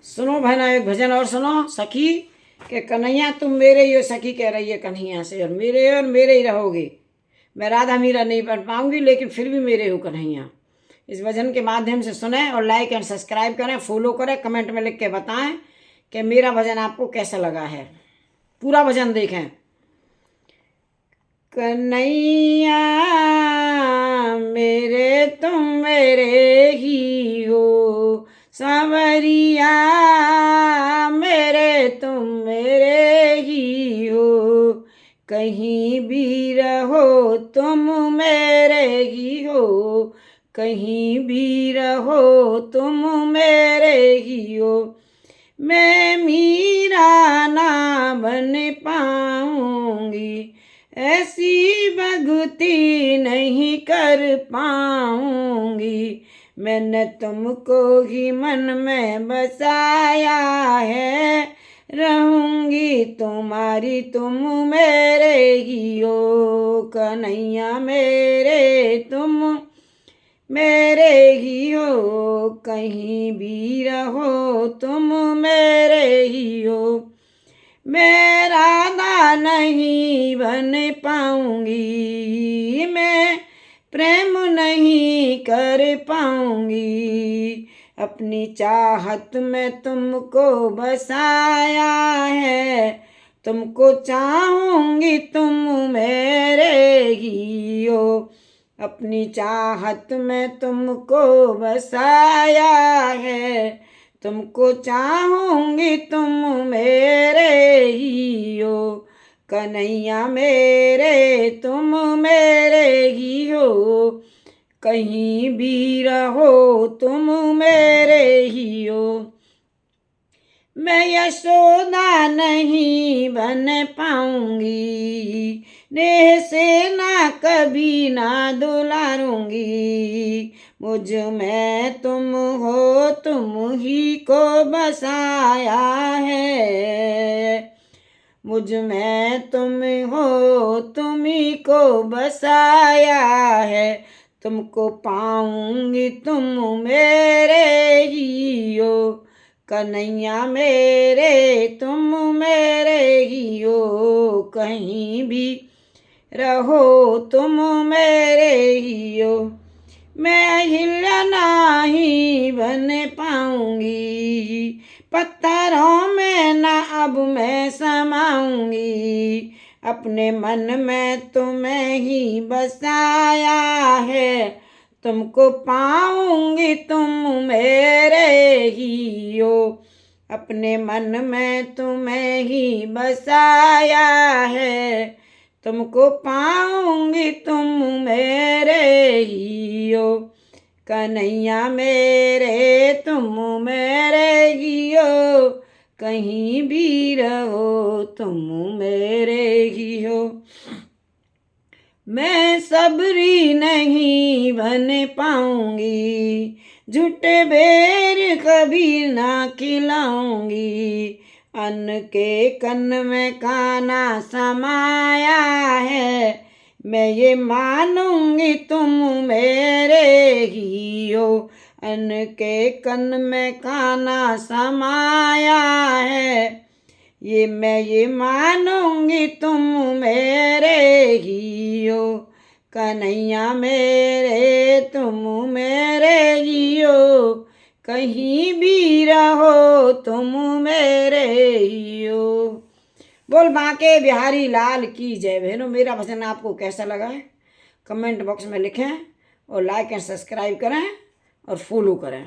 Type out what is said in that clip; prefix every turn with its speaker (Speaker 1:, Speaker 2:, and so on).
Speaker 1: सुनो बहना एक भजन और सुनो सखी कि कन्हैया तुम मेरे ही हो, सखी कह रही है कन्हैया से, और मेरे ही रहोगे। मैं राधा मीरा नहीं बन पाऊंगी लेकिन फिर भी मेरे हो कन्हैया। इस भजन के माध्यम से सुने और लाइक एंड सब्सक्राइब करें, फॉलो करें, कमेंट में लिख के बताएं कि मेरा भजन आपको कैसा लगा है। पूरा भजन देखें। कन्हैया मेरे तुम मेरे ही हो, सांवरिया मेरे तुम मेरे ही हो, कहीं भी रहो तुम मेरे ही हो, कहीं भी रहो तुम मेरे ही हो। मैं मीरा ना बन पाऊंगी, ऐसी भक्ति नहीं कर पाऊंगी, मैंने तुमको ही मन में बसाया है, रहूंगी तुम्हारी तुम मेरे ही हो, कन्हैया मेरे तुम मेरे ही हो, कहीं भी रहो तुम मेरे ही हो। मैं राधा नहीं बन पाऊंगी, मैं प्रेम नहीं कर पाऊंगी, अपनी चाहत में तुमको बसाया है, तुमको चाहूंगी तुम मेरे ही हो, अपनी चाहत में तुमको बसाया है, तुमको चाहूंगी तुम मेरे ही हो, कन्हैया मेरे तुम मेरे ही हो, कहीं भी रहो तुम मेरे ही हो। मैं यशोदा नहीं बन पाऊंगी, नेह से ना कभी ना दुलारूंगी, मुझ में तुम हो तुम ही को बसाया है, मुझ में तुम हो तुम ही को बसाया है, तुमको पाऊंगी तुम मेरे ही हो, कन्हैया मेरे तुम मेरे ही हो, कहीं भी रहो तुम मेरे ही हो। मैं अहिल्या नहीं बन पाऊंगी, पत्थरों में ना अब मैं समाऊंगी, अपने मन में तुम्हें ही बसाया है, तुमको पाऊंगी तुम मेरे ही हो, अपने मन में तुम्हें ही बसाया है, तुमको पाऊंगी तुम मेरे ही हो, कन्हैया मेरे तुम मेरे ही हो, कहीं भी रहो तुम मेरे ही हो। मैं सबरी नहीं बन पाऊंगी, झूठे बेर कभी ना खिलाऊंगी, अन्न के कन में काना समाया है, मैं ये मानूंगी तुम मेरे ही हो, अन्न के कन में काना समाया है, ये मैं ये मानूंगी तुम मेरे ही हो, कन्हैया मेरे तुम मेरे ही हो, कहीं भी रहो तुम मेरे ही हो। बोल बांके बिहारी लाल की जय। बहनों मेरा भजन आपको कैसा लगा है कमेंट बॉक्स में लिखें और लाइक एंड सब्सक्राइब करें और फॉलो करें।